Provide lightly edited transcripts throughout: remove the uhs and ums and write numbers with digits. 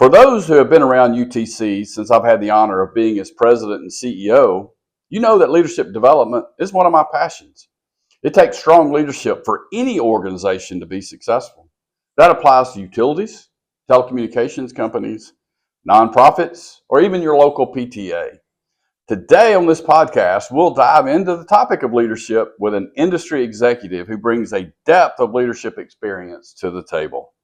For those who have been around UTC since I've had the honor of being its president and CEO, you know that leadership development is one of my passions. It takes strong leadership for any organization to be successful. That applies to utilities, telecommunications companies, nonprofits, or even your local PTA. Today on this podcast, we'll dive into the topic of leadership with an industry executive who brings a depth of leadership experience to the table.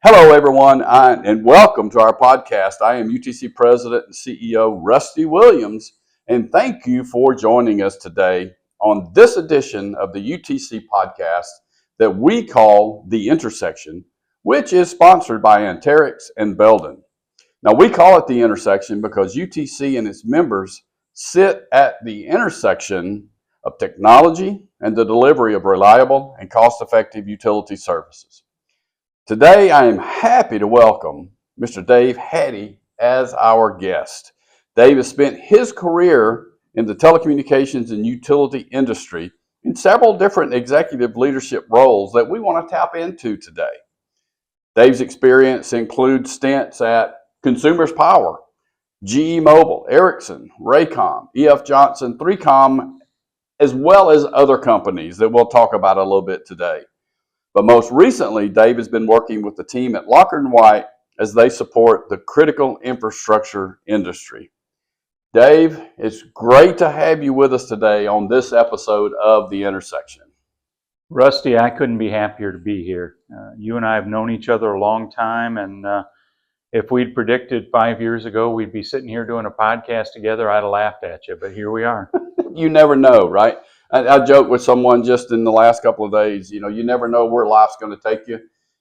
Hello, everyone, and welcome to our podcast. I am UTC President and CEO Rusty Williams, and thank you for joining us today on this edition of the UTC podcast that we call The Intersection, which is sponsored by Anterix and Belden. Now, we call it The Intersection because UTC and its members sit at the intersection of technology and the delivery of reliable and cost-effective utility services. Today, I am happy to welcome Mr. Dave Hattie as our guest. Dave has spent his career in the telecommunications and utility industry in several different executive leadership roles that we want to tap into today. Dave's experience includes stints at Consumers Power, GE Mobile, Ericsson, Raycom, EF Johnson, 3Com, as well as other companies that we'll talk about a little bit today. But most recently, Dave has been working with the team at LocknY as they support the critical infrastructure industry. Dave, it's great to have you with us today on this episode of The Intersection. Rusty, I couldn't be happier to be here. You and I have known each other a long time, and if we'd predicted 5 years ago we'd be sitting here doing a podcast together, I'd have laughed at you, but here we are. You never know, right? I joked with someone just in the last couple of days, you never know where life's going to take you.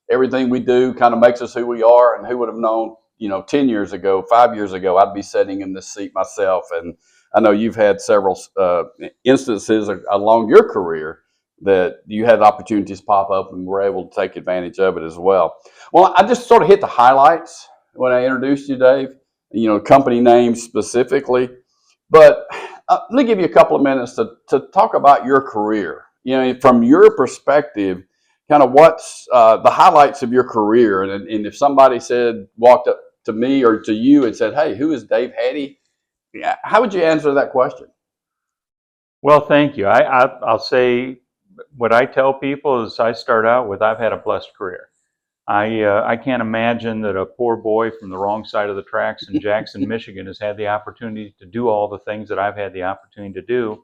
Everything we do kind of makes us who we are, and who would have known, 10 years ago, 5 years ago, I'd be sitting in this seat myself. And I know you've had several instances along your career that you had opportunities pop up and were able to take advantage of it as well. Well, I just sort of hit the highlights when I introduced you, Dave, company names specifically, but let me give you a couple of minutes to talk about your career. From your perspective, kind of what's the highlights of your career. And if somebody walked up to me or to you and said, "Hey, who is Dave Hattie?" Yeah, how would you answer that question? Well, thank you. I'll say what I tell people is I start out with, I've had a blessed career. I can't imagine that a poor boy from the wrong side of the tracks in Jackson, Michigan has had the opportunity to do all the things that I've had the opportunity to do.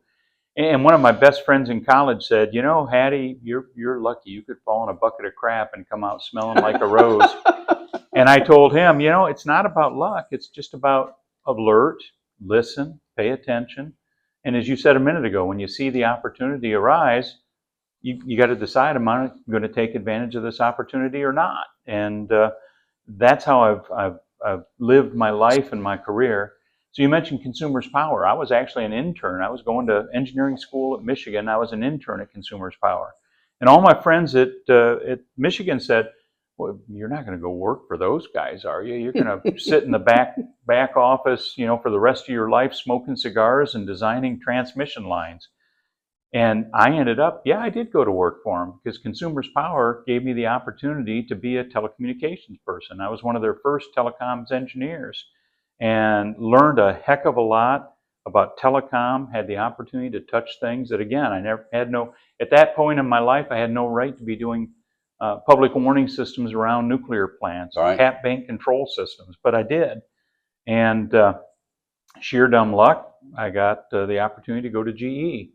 And one of my best friends in college said, Hattie, you're lucky. You could fall in a bucket of crap and come out smelling like a rose. And I told him, it's not about luck. It's just about alert, listen, pay attention. And as you said a minute ago, when you see the opportunity arise, you got to decide, am I going to take advantage of this opportunity or not? And that's how I've lived my life and my career. So you mentioned Consumers Power. I was actually an intern. I was going to engineering school at Michigan. I was an intern at Consumers Power. And all my friends at Michigan said, "Well, you're not going to go work for those guys, are you? You're going to sit in the back office, for the rest of your life, smoking cigars and designing transmission lines." And I ended up, I did go to work for them because Consumers Power gave me the opportunity to be a telecommunications person. I was one of their first telecoms engineers and learned a heck of a lot about telecom, had the opportunity to touch things that, again, I never had at that point in my life, I had no right to be doing public warning systems around nuclear plants, right, cap bank control systems, but I did. And sheer dumb luck, I got the opportunity to go to GE.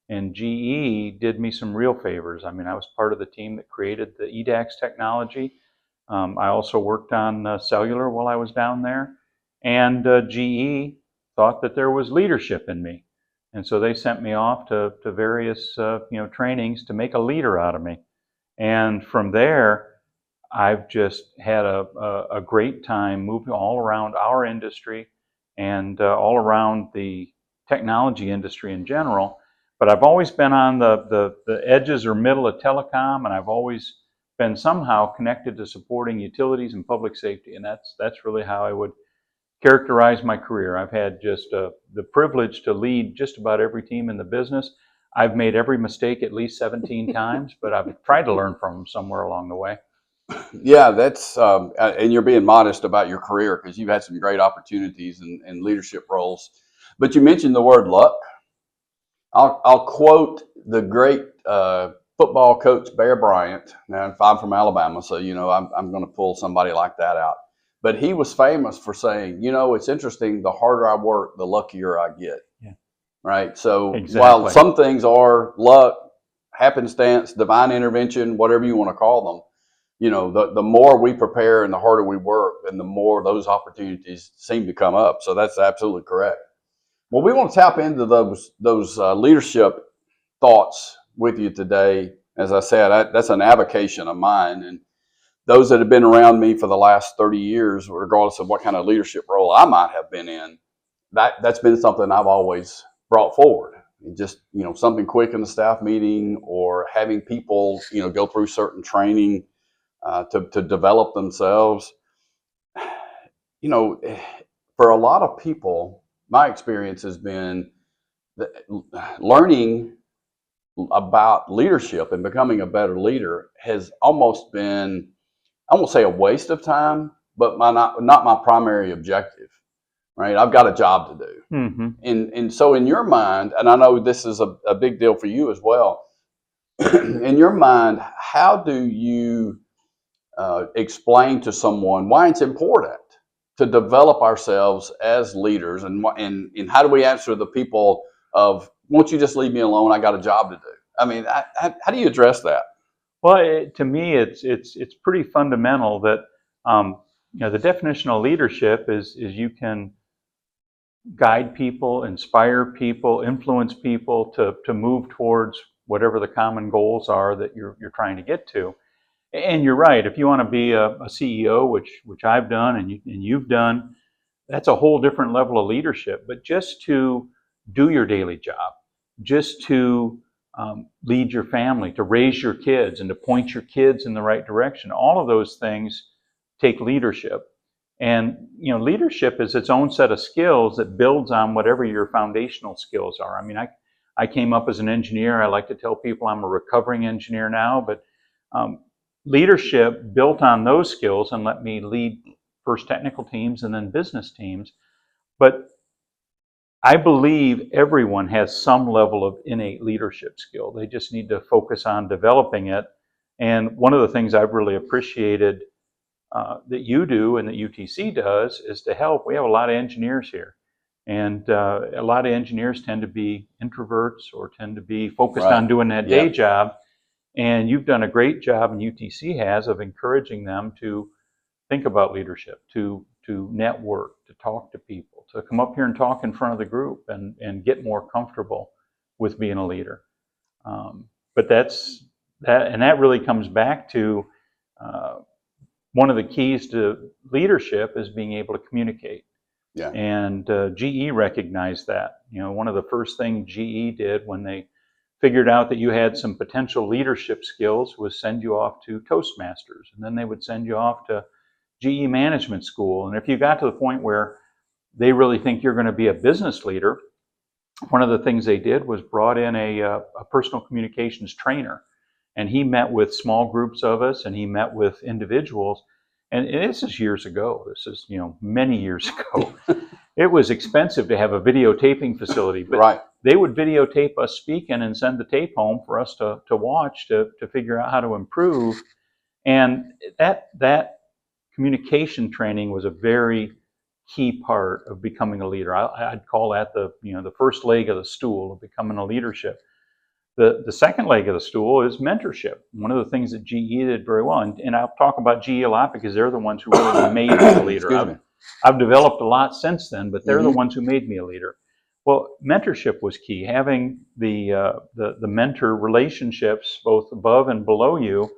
And GE did me some real favors. I mean, I was part of the team that created the EDAX technology. I also worked on cellular while I was down there. And GE thought that there was leadership in me. And so they sent me off to various trainings to make a leader out of me. And from there, I've just had a great time moving all around our industry and all around the technology industry in general. But I've always been on the edges or middle of telecom, and I've always been somehow connected to supporting utilities and public safety. And that's really how I would characterize my career. I've had just the privilege to lead just about every team in the business. I've made every mistake at least 17 times, but I've tried to learn from them somewhere along the way. Yeah, that's and you're being modest about your career because you've had some great opportunities and leadership roles. But you mentioned the word luck. I'll quote the great football coach Bear Bryant. Now, if I'm from Alabama, so I'm going to pull somebody like that out. But he was famous for saying, it's interesting. The harder I work, the luckier I get. Yeah. Right. So while Exactly. some things are luck, happenstance, divine intervention, whatever you want to call them, the more we prepare and the harder we work, and the more those opportunities seem to come up. So that's absolutely correct. Well, we want to tap into those leadership thoughts with you today. As I said, that's an avocation of mine, and those that have been around me for the last 30 years, regardless of what kind of leadership role I might have been in, that's been something I've always brought forward. Just something quick in the staff meeting, or having people go through certain training to develop themselves. You know, for a lot of people, my experience has been that learning about leadership and becoming a better leader has almost been, I won't say a waste of time, but not my primary objective. Right, I've got a job to do, Mm-hmm. and so in your mind, and I know this is a big deal for you as well. In your mind, how do you explain to someone why it's important to develop ourselves as leaders, and how do we answer the people of, won't you just leave me alone? I got a job to do. I mean, how do you address that? Well, to me, it's pretty fundamental that the definition of leadership is you can guide people, inspire people, influence people to move towards whatever the common goals are that you're trying to get to. And you're right. If you want to be a CEO, which I've done and you've done, that's a whole different level of leadership. But just to do your daily job, just to lead your family, to raise your kids, and to point your kids in the right direction, all of those things take leadership. And leadership is its own set of skills that builds on whatever your foundational skills are. I mean, I came up as an engineer. I like to tell people I'm a recovering engineer now, but leadership built on those skills and let me lead first technical teams and then business teams. But I believe everyone has some level of innate leadership skill. They just need to focus on developing it. And one of the things I've really appreciated that you do and that UTC does is to help. We have a lot of engineers here. And a lot of engineers tend to be introverts or tend to be focused Right. on doing that Yeah. day job. And you've done a great job, and UTC has, of encouraging them to think about leadership, to network, to talk to people, to come up here and talk in front of the group and get more comfortable with being a leader. But that really comes back to one of the keys to leadership is being able to communicate. Yeah. And GE recognized that. One of the first things GE did when they figured out that you had some potential leadership skills was send you off to Toastmasters, and then they would send you off to GE Management School. And if you got to the point where they really think you're going to be a business leader, one of the things they did was brought in a personal communications trainer. And he met with small groups of us, and he met with individuals. And this is years ago. This is, many years ago. It was expensive to have a videotaping facility, but Right. they would videotape us speaking and send the tape home for us to watch to figure out how to improve. And that communication training was a very key part of becoming a leader. I'd call that the first leg of the stool of becoming a leadership. The second leg of the stool is mentorship. One of the things that GE did very well, and I'll talk about GE a lot because they're the ones who really made me a leader. Excuse me. I've developed a lot since then, but they're the Mhm. ones who made me a leader. Well, mentorship was key. Having the mentor relationships both above and below you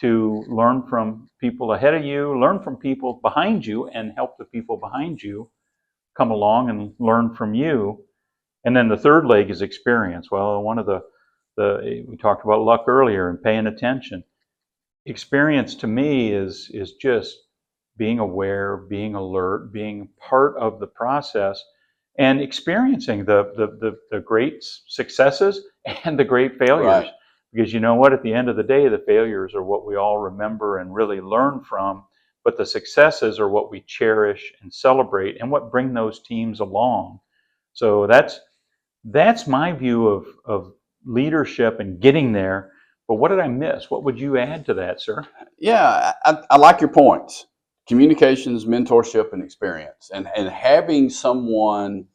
to learn from people ahead of you, learn from people behind you, and help the people behind you come along and learn from you. And then the third leg is experience. Well, one of we talked about luck earlier and paying attention. Experience to me is just being aware, being alert, being part of the process, and experiencing the great successes and the great failures. Right. Because you know what? At the end of the day, the failures are what we all remember and really learn from, but the successes are what we cherish and celebrate and what bring those teams along. So that's my view of leadership and getting there. But what did I miss? What would you add to that, sir? Yeah, I like your points. Communications, mentorship, and experience, and having someone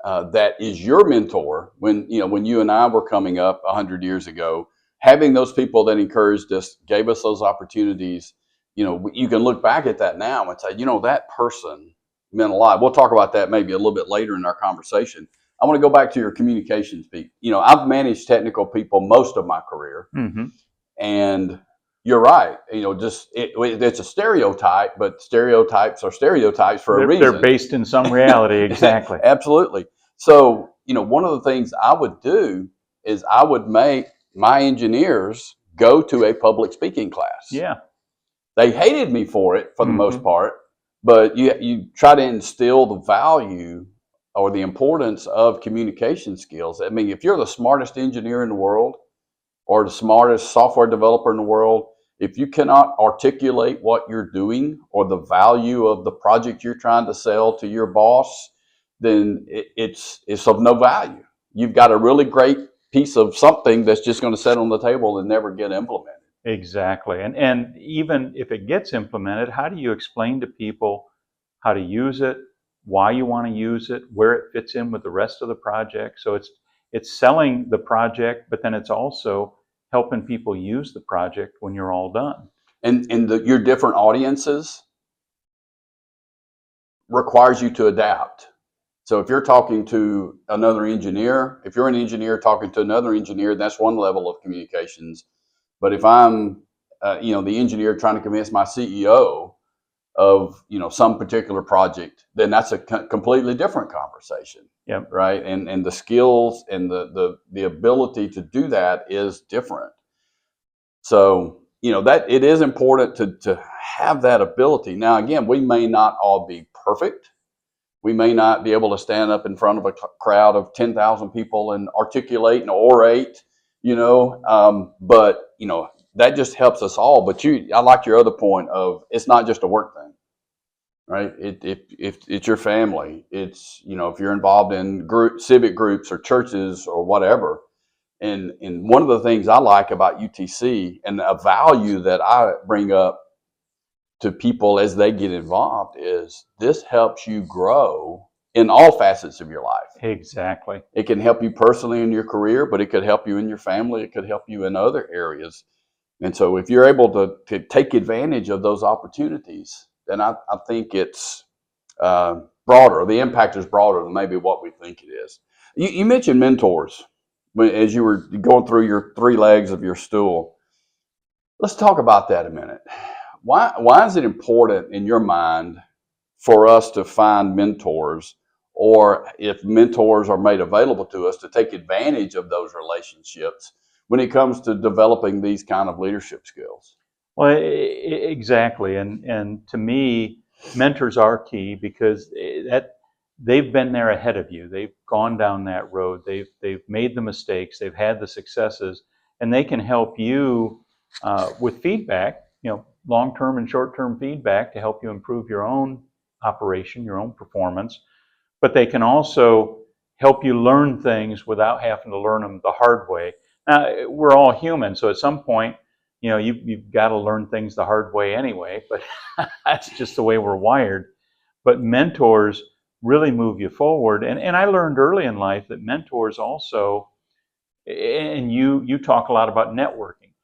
that is your mentor when you and I were coming up 100 years ago, having those people that encouraged us, gave us those opportunities. You can look back at that now and say, that person meant a lot. We'll talk about that maybe a little bit later in our conversation. I want to go back to your communications piece. I've managed technical people most of my career, Mm-hmm. and you're right. It's a stereotype, but stereotypes are stereotypes for a reason. They're based in some reality, exactly. Absolutely. So, one of the things I would do is I would make my engineers go to a public speaking class. Yeah. They hated me for it for the Mm-hmm. most part, but you try to instill the value or the importance of communication skills. I mean, if you're the smartest engineer in the world or the smartest software developer in the world, if you cannot articulate what you're doing or the value of the project you're trying to sell to your boss, then it's of no value. You've got a really great piece of something that's just going to sit on the table and never get implemented. Exactly. And even if it gets implemented, how do you explain to people how to use it, why you want to use it, where it fits in with the rest of the project? So it's selling the project, but then it's also helping people use the project when you're all done. And your different audiences requires you to adapt. So if you're talking to another engineer, if you're an engineer talking to another engineer, that's one level of communications. But if I'm, the engineer trying to convince my CEO of, some particular project, then that's a completely different conversation. Yep. Right. And the skills and the ability to do that is different. So, that it is important to have that ability. Now, again, we may not all be perfect. We may not be able to stand up in front of a crowd of 10,000 people and articulate and orate, but, that just helps us all. But I like your other point of it's not just a work thing, right? If it's your family, it's, if you're involved in civic groups or churches or whatever. And one of the things I like about UTC and a value that I bring up to people as they get involved is this helps you grow in all facets of your life. Exactly. It can help you personally in your career, but it could help you in your family. It could help you in other areas. And so if you're able to take advantage of those opportunities, then I think it's broader. The impact is broader than maybe what we think it is. You mentioned mentors as you were going through your 3 legs of your stool. Let's talk about that a minute. Why is it important in your mind for us to find mentors, or if mentors are made available to us, to take advantage of those relationships when it comes to developing these kind of leadership skills? Well, exactly. And to me, mentors are key because they've been there ahead of you. They've gone down that road. They've made the mistakes. They've had the successes, and they can help you with feedback, long-term and short-term feedback to help you improve your own operation, your own performance. But they can also help you learn things without having to learn them the hard way. Now, we're all human, so at some point, you've got to learn things the hard way anyway, but that's just the way we're wired. But mentors really move you forward. And I learned early in life that mentors also, and you talk a lot about networking.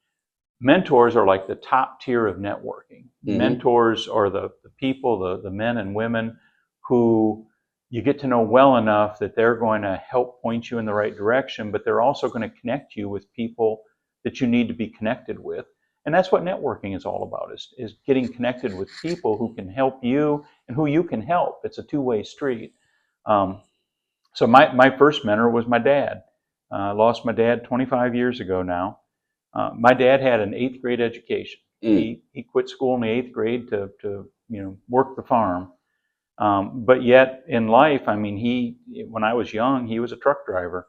Mentors are like the top tier of networking. Mm-hmm. Mentors are the people, the men and women who you get to know well enough that they're going to help point you in the right direction, but they're also going to connect you with people that you need to be connected with. And that's what networking is all about, is getting connected with people who can help you and who you can help. It's a two-way street. So my first mentor was my dad. I lost my dad 25 years ago now. My dad had an 8th grade education. He quit school in the 8th grade to work the farm. But yet in life, when I was young, he was a truck driver.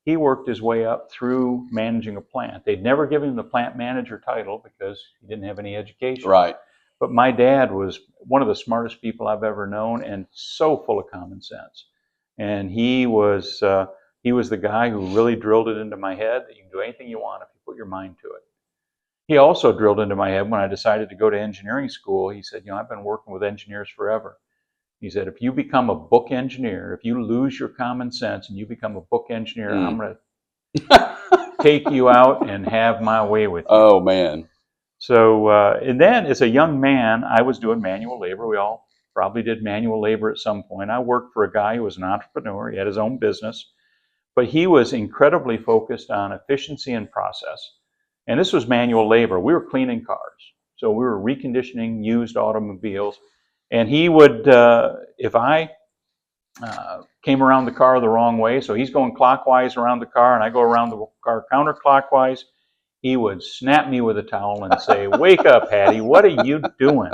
he worked his way up through managing a plant. They'd never given him the plant manager title because he didn't have any education. Right. But my dad was one of the smartest people I've ever known, and so full of common sense. And he was the guy who really drilled it into my head that you can do anything you want if you put your mind to it. He also drilled into my head when I decided to go to engineering school. He said, I've been working with engineers forever. He said, if you become a book engineer, if you lose your common sense and you become a book engineer, I'm going to take you out and have my way with you. Oh, man. So, and then as a young man, I was doing manual labor. We all probably did manual labor at some point. I worked for a guy who was an entrepreneur. He had his own business, but he was incredibly focused on efficiency and process. And this was manual labor. We were cleaning cars. So we were reconditioning used automobiles. And he would, if I came around the car the wrong way, so he's going clockwise around the car and I go around the car counterclockwise, he would snap me with a towel and say, wake up, Hattie, what are you doing?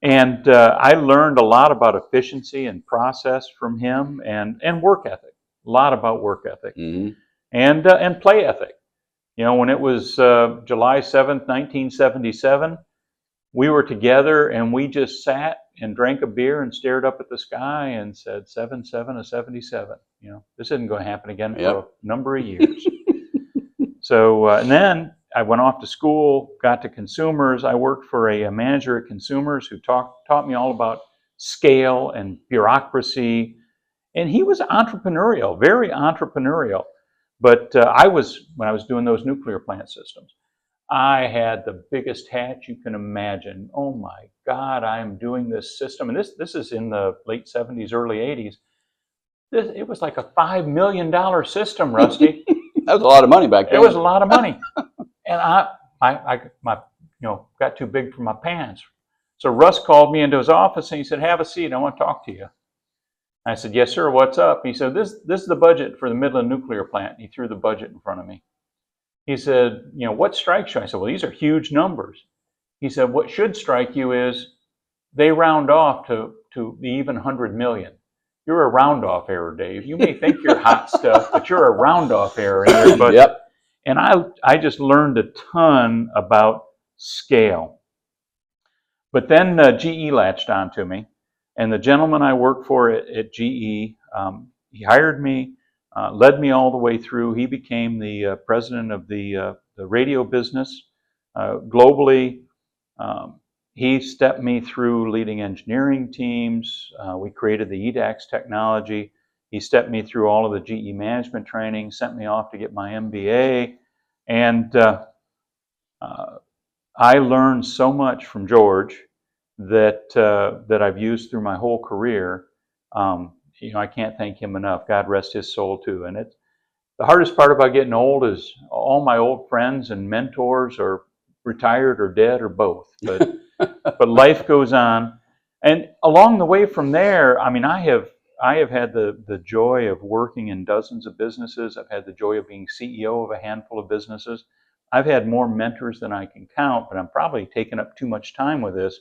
And I learned a lot about efficiency and process from him and work ethic, a lot about work ethic and play ethic. When it was July 7th, 1977, we were together and we just sat and drank a beer and stared up at the sky and said, 7-7 of 77. This isn't going to happen again for a number of years. So, and then I went off to school, got to Consumers. I worked for a manager at Consumers who taught me all about scale and bureaucracy. And he was entrepreneurial, very entrepreneurial. But when I was doing those nuclear plant systems, I had the biggest hat you can imagine. Oh my God, I am doing this system. And this is in the late 70s, early 80s. It was like a $5 million system, Rusty. That was a lot of money back then. It was a lot of money. And I got too big for my pants. So Russ called me into his office and he said, have a seat, I want to talk to you. I said, yes, sir, what's up? He said, this is the budget for the Midland nuclear plant. He threw the budget in front of me. He said, what strikes you? I said, well, these are huge numbers. He said, what should strike you is they round off to the even 100 million. You're a round-off error, Dave. You may think you're hot stuff, but you're a round-off error in your budget. Yep. And I just learned a ton about scale. But then GE latched onto me. And the gentleman I worked for at GE, he hired me, led me all the way through. He became the president of the radio business globally. He stepped me through leading engineering teams. We created the EDAX technology. He stepped me through all of the GE management training, sent me off to get my MBA. And I learned so much from George that I've used through my whole career. I can't thank him enough. God rest his soul too. And the hardest part about getting old is all my old friends and mentors are retired or dead or both. But life goes on. And along the way from there, I have had the joy of working in dozens of businesses. I've had the joy of being CEO of a handful of businesses. I've had more mentors than I can count, but I'm probably taking up too much time with this.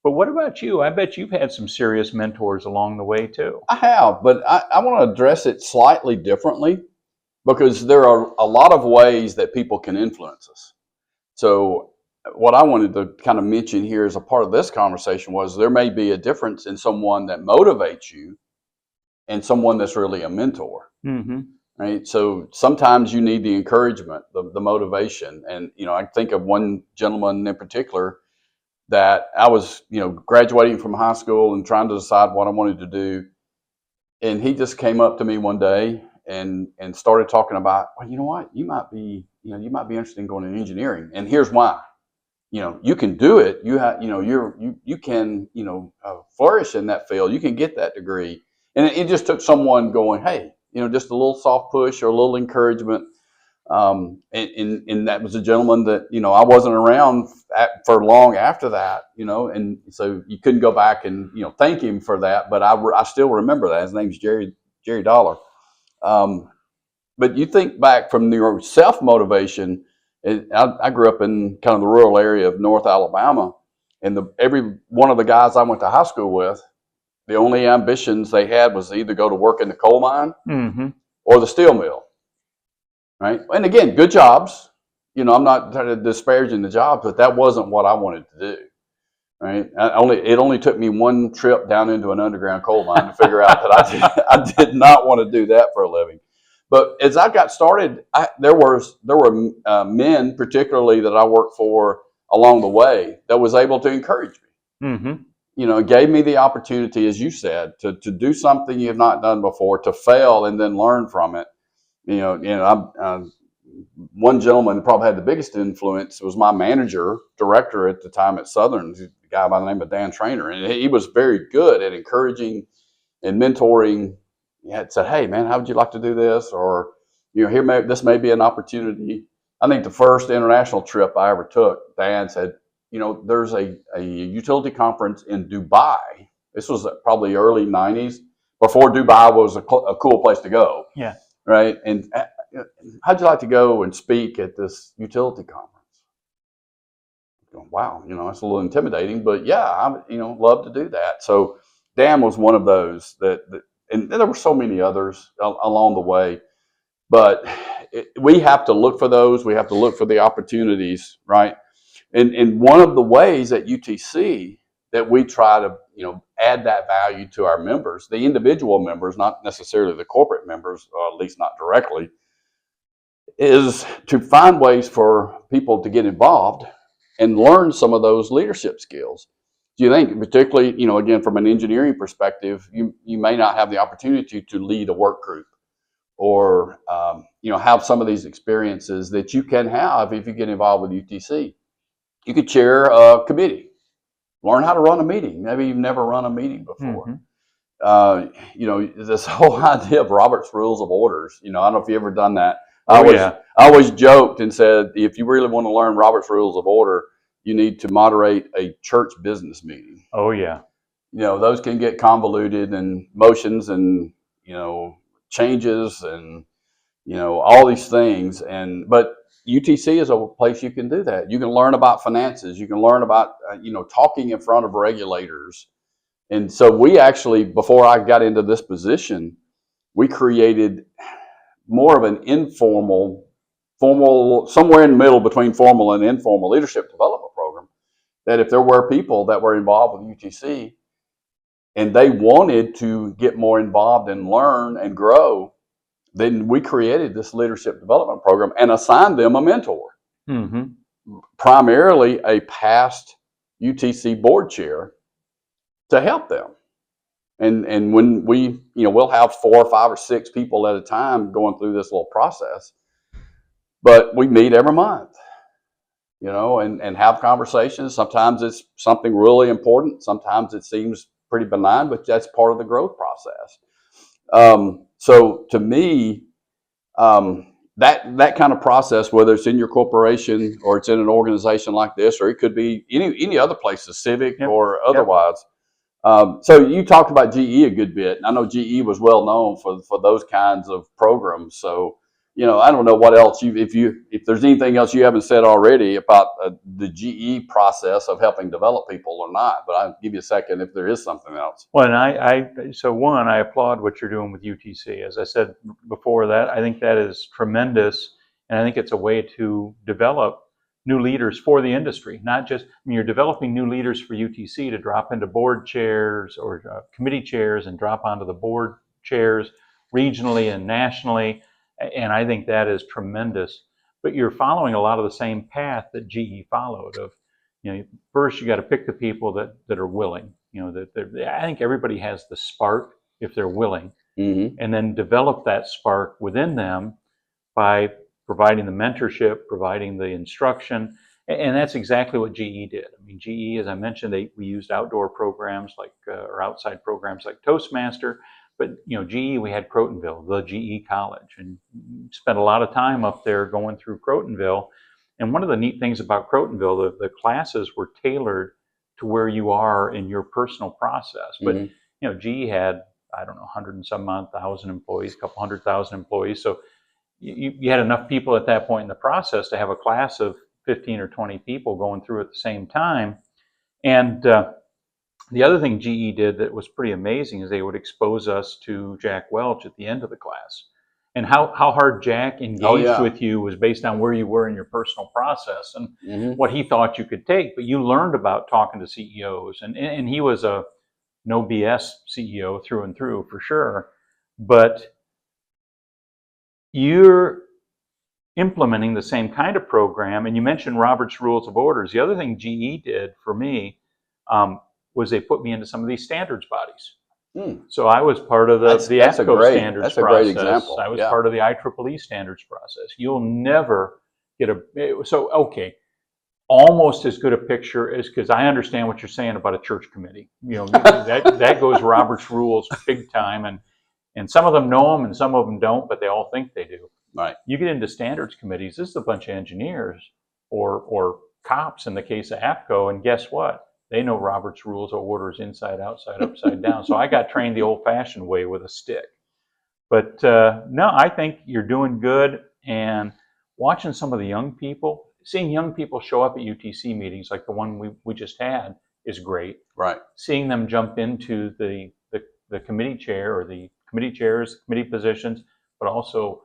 But what about you? I bet you've had some serious mentors along the way too. I have, but I want to address it slightly differently because there are a lot of ways that people can influence us. So what I wanted to kind of mention here as a part of this conversation was there may be a difference in someone that motivates you and someone that's really a mentor. Mm-hmm. Right? So sometimes you need the encouragement, the motivation. And, I think of one gentleman in particular that I was, graduating from high school and trying to decide what I wanted to do. And he just came up to me one day and started talking about, well, you know what, you might be interested in going into engineering. And here's why. You can do it. You have, you can, flourish in that field. You can get that degree. And it just took someone going, hey, just a little soft push or a little encouragement. And that was a gentleman that, I wasn't around for long after that, and so you couldn't go back and, thank him for that. But I still remember that. His name's Jerry Dollar. But you think back from your self-motivation. I grew up in kind of the rural area of North Alabama, and every one of the guys I went to high school with, the only ambitions they had was to either go to work in the coal mine or the steel mill. right? And again, good jobs. I'm not trying to disparaging the jobs, but that wasn't what I wanted to do. Right. It only took me one trip down into an underground coal mine to figure out that I did not want to do that for a living. But as I got started, there were men, particularly that I worked for along the way, that was able to encourage me. Mm-hmm. It gave me the opportunity, as you said, to do something you have not done before, to fail and then learn from it. One gentleman who probably had the biggest influence was my director at the time at Southern, a guy by the name of Dan Trainer. And he was very good at encouraging and mentoring. He had said, "Hey, man, how would you like to do this?" Or, this may be an opportunity. I think the first international trip I ever took, Dan said, there's a utility conference in Dubai. This was probably early 90s, before Dubai was a cool place to go. Yeah. Right. And how'd you like to go and speak at this utility conference? Wow, that's a little intimidating, but yeah, I love to do that. So Dan was one of those and there were so many others along the way, but we have to look for those. We have to look for the opportunities, right? And one of the ways at UTC that we try to, add that value to our members, the individual members, not necessarily the corporate members, or at least not directly, is to find ways for people to get involved and learn some of those leadership skills. Do you think, particularly, again, from an engineering perspective, you may not have the opportunity to lead a work group or, have some of these experiences that you can have if you get involved with UTC. You could chair a committee, learn how to run a meeting. Maybe you've never run a meeting before. Mm-hmm. This whole idea of Robert's Rules of Orders, I don't know if you've ever done that. I always joked and said, if you really want to learn Robert's Rules of Order, you need to moderate a church business meeting. Oh, yeah. Those can get convoluted, and motions and, changes and, all these things. But UTC is a place you can do that. You can learn about finances. You can learn about, talking in front of regulators. And so we actually, before I got into this position, we created more of an informal, formal, somewhere in the middle between formal and informal leadership development program, that if there were people that were involved with UTC and they wanted to get more involved and learn and grow, then we created this leadership development program and assigned them a mentor. Mm-hmm. Primarily a past UTC board chair to help them. And when we'll have 4 or 5 or 6 people at a time going through this little process, but we meet every month, and have conversations. Sometimes it's something really important. Sometimes it seems pretty benign, but that's part of the growth process. So to me, that kind of process, whether it's in your corporation or it's in an organization like this, or it could be any other places, civic or otherwise. So you talked about GE a good bit. I know GE was well known for those kinds of programs. So, I don't know what else if there's anything else you haven't said already about the GE process of helping develop people or not, but I'll give you a second if there is something else. Well, and I applaud what you're doing with UTC. As I said before that, I think that is tremendous. And I think it's a way to develop new leaders for the industry, not just, you're developing new leaders for UTC to drop into board chairs or committee chairs and drop onto the board chairs regionally and nationally. And I think that is tremendous. But you're following a lot of the same path that GE followed of, first you got to pick the people that are willing, I think everybody has the spark if they're willing, mm-hmm. and then develop that spark within them by providing the mentorship, providing the instruction. And that's exactly what GE did. GE, as I mentioned, we used outdoor programs or outside programs like Toastmaster. But, GE, we had Crotonville, the GE College, and spent a lot of time up there going through Crotonville. And one of the neat things about Crotonville, the classes were tailored to where you are in your personal process. But, mm-hmm. GE had, 100 and some odd thousand employees, a couple 100,000 employees. So you had enough people at that point in the process to have a class of 15 or 20 people going through at the same time. And the other thing GE did that was pretty amazing is they would expose us to Jack Welch at the end of the class. And how hard Jack engaged yeah. with you was based on where you were in your personal process and Mhm. what he thought you could take. But you learned about talking to CEOs, and he was a no BS CEO through and through for sure. But you're implementing the same kind of program. And you mentioned Robert's Rules of Orders. The other thing GE did for me was they put me into some of these standards bodies. Mm. So I was part of the APCO standards That's a great process. example. I was Yeah. part of the IEEE standards process. You'll never get okay, almost as good a picture as, because I understand what you're saying about a church committee. That goes Robert's rules big time, and some of them know them and some of them don't, but they all think they do. Right. You get into standards committees, this is a bunch of engineers or cops in the case of APCO, and guess what? They know Robert's Rules of Orders inside, outside, upside down. So I got trained the old-fashioned way with a stick. But no, I think you're doing good. And watching some of the young people, seeing young people show up at UTC meetings like the one we just had is great. Right. Seeing them jump into the committee chair or the committee chairs, committee positions, but also,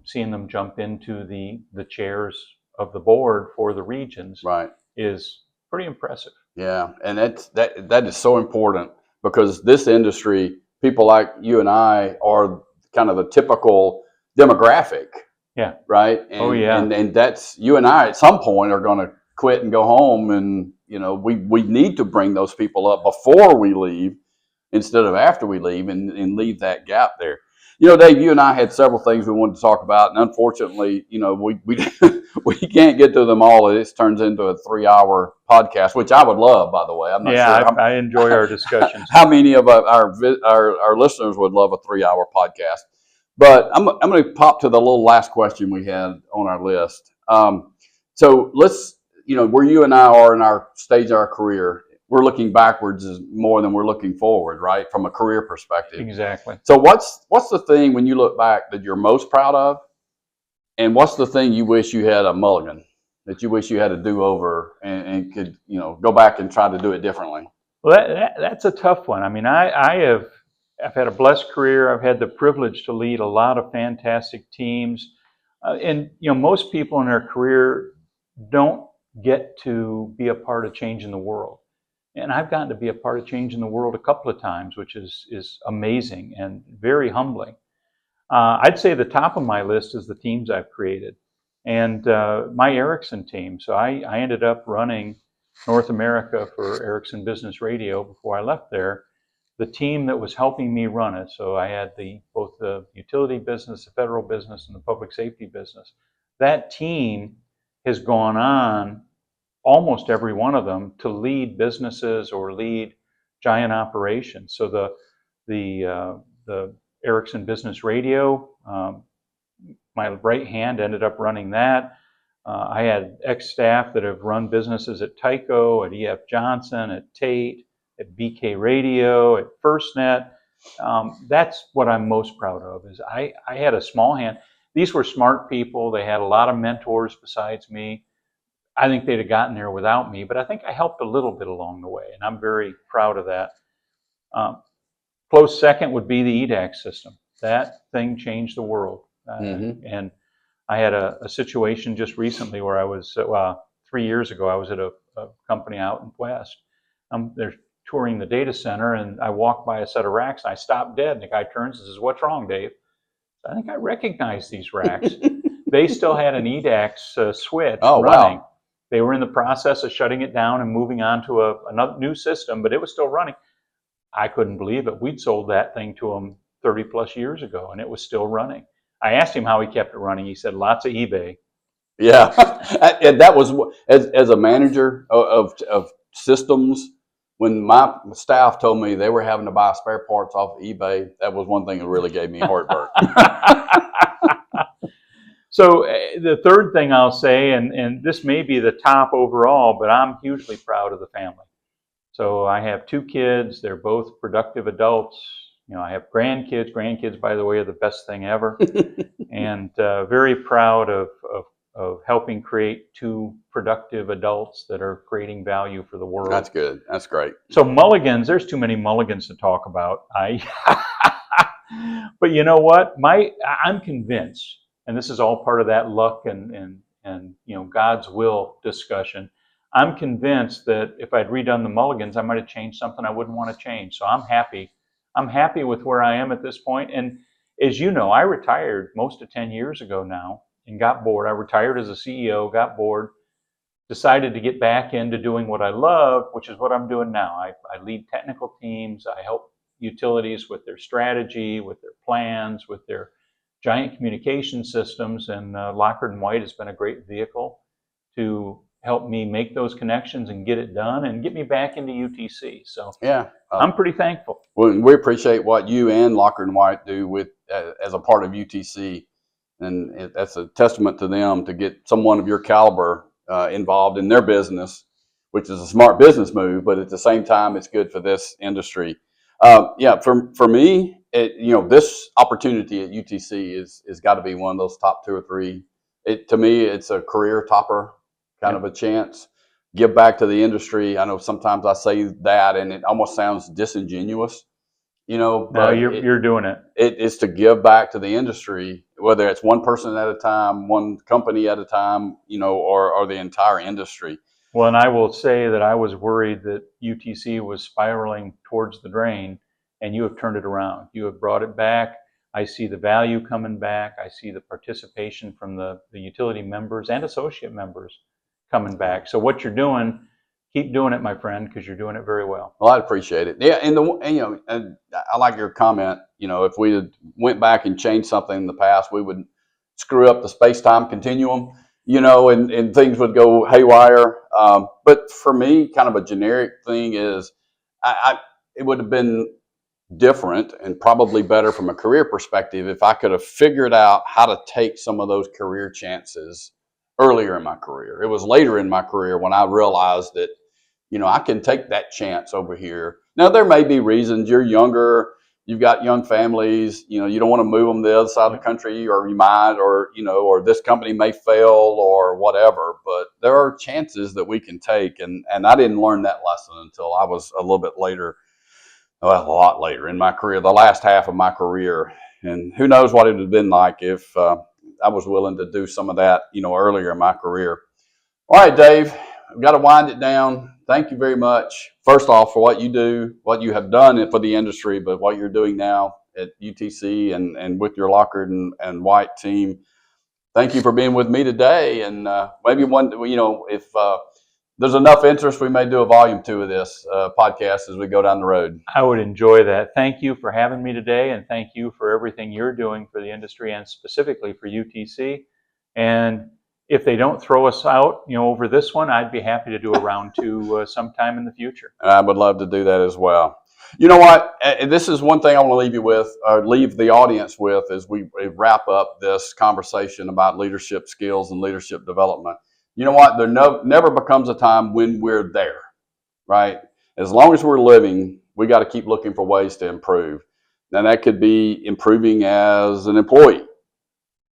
seeing them jump into the chairs of the board for the regions Right. is pretty impressive. Yeah, and that is so important, because this industry, people like you and I are kind of the typical demographic. Yeah. Right. And, Oh, yeah. And that's, you and I at some point are going to quit and go home, and we need to bring those people up before we leave instead of after we leave, and leave that gap there. Dave, you and I had several things we wanted to talk about, and unfortunately, we we can't get to them all. This turns into a 3-hour podcast, which I would love, by the way. I'm not sure. I enjoy our discussions. How many of our listeners would love a 3-hour podcast? But I'm going to pop to the little last question we had on our list. So let's, where you and I are in our stage of our career, we're looking backwards is more than we're looking forward, right? From a career perspective. Exactly. So what's the thing when you look back that you're most proud of? And what's the thing you wish you had a mulligan, that you wish you had a do-over and could, go back and try to do it differently? Well, that's a tough one. I mean, I've had a blessed career. I've had the privilege to lead a lot of fantastic teams. And, most people in their career don't get to be a part of changing the world. And I've gotten to be a part of changing the world a couple of times, which is amazing and very humbling. I'd say the top of my list is the teams I've created, and my Ericsson team. So I ended up running North America for Ericsson Business Radio before I left there. The team that was helping me run it, so I had both the utility business, the federal business, and the public safety business. That team has gone on, almost every one of them, to lead businesses or lead giant operations. So the Ericsson Business Radio, my right hand ended up running that. I had ex-staff that have run businesses at Tyco, at EF Johnson, at Tate, at BK Radio, at FirstNet. That's what I'm most proud of, is I had a small hand. These were smart people. They had a lot of mentors besides me. I think they'd have gotten there without me, but I think I helped a little bit along the way, and I'm very proud of that. Close second would be the EDAX system. That thing changed the world. And I had a situation just recently where I was, 3 years ago, I was at a company out in West. They're touring the data center, and I walked by a set of racks, and I stopped dead, and the guy turns and says, "What's wrong, Dave?" I think I recognize these racks. They still had an EDAX switch running. Wow. They were in the process of shutting it down and moving on to another new system, but it was still running. I couldn't believe it. We'd sold that thing to him 30 plus years ago, and it was still running. I asked him how he kept it running. He said, lots of eBay. Yeah. And that was, as a manager of systems, when my staff told me they were having to buy spare parts off of eBay, that was one thing that really gave me heartburn. So the third thing I'll say, and this may be the top overall, but I'm hugely proud of the family. So I have 2 kids. They're both productive adults. I have grandkids. Grandkids, by the way, are the best thing ever. And very proud of helping create 2 productive adults that are creating value for the world. That's good. That's great. So mulligans, there's too many mulligans to talk about. But you know what? I'm convinced, and this is all part of that luck and God's will discussion. I'm convinced that if I'd redone the mulligans, I might have changed something I wouldn't want to change. So I'm happy. I'm happy with where I am at this point. And as you know, I retired most of 10 years ago now and got bored. I retired as a CEO, got bored, decided to get back into doing what I love, which is what I'm doing now. I lead technical teams. I help utilities with their strategy, with their plans, with their giant communication systems. And LocknY has been a great vehicle to help me make those connections and get it done and get me back into UTC. So Yeah, I'm pretty thankful. well, we appreciate what you and LocknY do with as a part of UTC, and that's a testament to them to get someone of your caliber involved in their business, which is a smart business move. But at the same time, it's good for this industry. Yeah, for me, this opportunity at UTC is got to be one of those top 2 or 3. To me, it's a career topper kind of a chance. Give back to the industry. I know sometimes I say that, and it almost sounds disingenuous, No, but you're doing it. It is to give back to the industry, whether it's one person at a time, one company at a time, or the entire industry. Well, and I will say that I was worried that UTC was spiraling towards the drain, and you have turned it around. You have brought it back. I see the value coming back. I see the participation from the utility members and associate members coming back. So what you're doing, keep doing it, my friend, because you're doing it very well. Well, I appreciate it. Yeah, and I like your comment. If we had went back and changed something in the past, we would screw up the space-time continuum, and things would go haywire. But for me, kind of a generic thing is, it would have been different and probably better from a career perspective if I could have figured out how to take some of those career chances earlier in my career. It was later in my career when I realized that, I can take that chance over here. Now, there may be reasons. You're younger, you've got young families, you don't want to move them to the other side of the country, or you might, or this company may fail or whatever, but there are chances that we can take. And I didn't learn that lesson until I was a little bit later, well, a lot later in my career, the last half of my career. And who knows what it would have been like if I was willing to do some of that, earlier in my career. All right, Dave, I've got to wind it down. Thank you very much, first off, for what you do, what you have done for the industry, but what you're doing now at UTC and with your LocknY White team. Thank you for being with me today. And maybe if there's enough interest, we may do a volume 2 of this podcast as we go down the road. I would enjoy that. Thank you for having me today, and thank you for everything you're doing for the industry and specifically for UTC. And if they don't throw us out, over this one, I'd be happy to do a round 2 sometime in the future. I would love to do that as well. You know what? This is one thing I want to leave you with, or leave the audience with, as we wrap up this conversation about leadership skills and leadership development. You know what? There never becomes a time when we're there, right? As long as we're living, we got to keep looking for ways to improve. Now, that could be improving as an employee.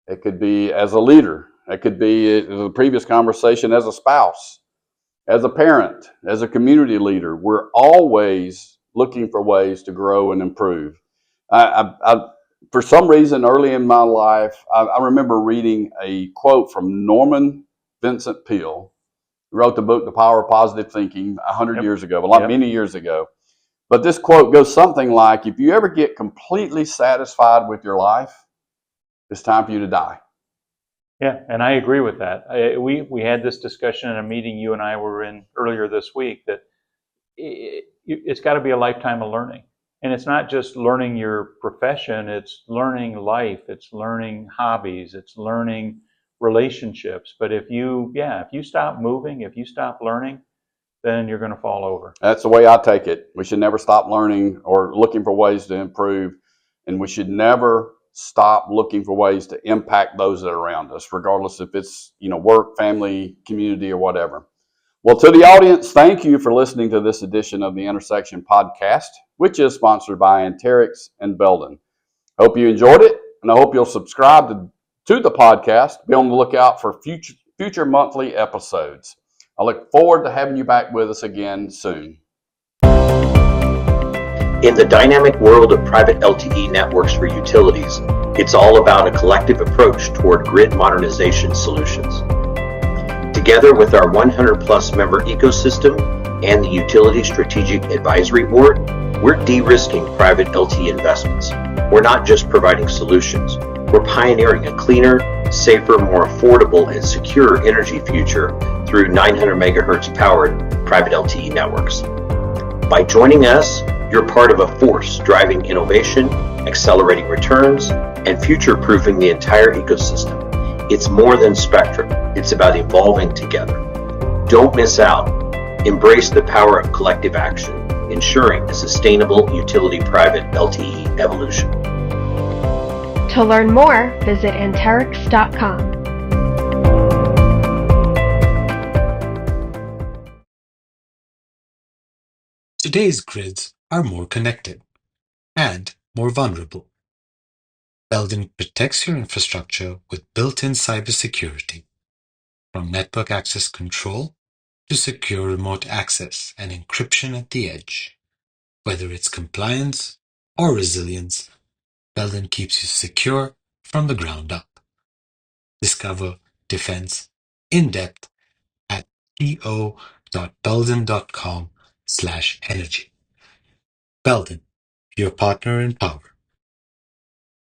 It could be as a leader. It could be, in the previous conversation, as a spouse, as a parent, as a community leader. We're always looking for ways to grow and improve. For some reason, early in my life, I remember reading a quote from Norman Vincent Peale, who wrote the book, The Power of Positive Thinking, 100 years ago, many years ago. But this quote goes something like, if you ever get completely satisfied with your life, it's time for you to die. Yeah, and I agree with that. We had this discussion in a meeting you and I were in earlier this week, that it's got to be a lifetime of learning. And it's not just learning your profession, it's learning life, it's learning hobbies, it's learning relationships. But if you stop moving, if you stop learning, then you're going to fall over. That's the way I take it. We should never stop learning or looking for ways to improve. And we should never stop looking for ways to impact those that are around us, regardless if it's, work, family, community, or whatever. Well, to the audience, thank you for listening to this edition of the Intersection Podcast, which is sponsored by Anterix and Belden. Hope you enjoyed it, and I hope you'll subscribe to the podcast. Be on the lookout for future monthly episodes. I look forward to having you back with us again soon. In the dynamic world of private LTE networks for utilities, it's all about a collective approach toward grid modernization solutions. Together with our 100-plus member ecosystem and the Utility Strategic Advisory Board, we're de-risking private LTE investments. We're not just providing solutions, we're pioneering a cleaner, safer, more affordable, and secure energy future through 900 megahertz powered private LTE networks. By joining us, you're part of a force driving innovation, accelerating returns, and future-proofing the entire ecosystem. It's more than spectrum. It's about evolving together. Don't miss out. Embrace the power of collective action, ensuring a sustainable utility private LTE evolution. To learn more, visit Anterix.com. Today's grids are more connected and more vulnerable. Belden protects your infrastructure with built-in cybersecurity, from network access control to secure remote access and encryption at the edge. Whether it's compliance or resilience, Belden keeps you secure from the ground up. Discover defense in depth at go.belden.com/energy. Belden, your partner in power.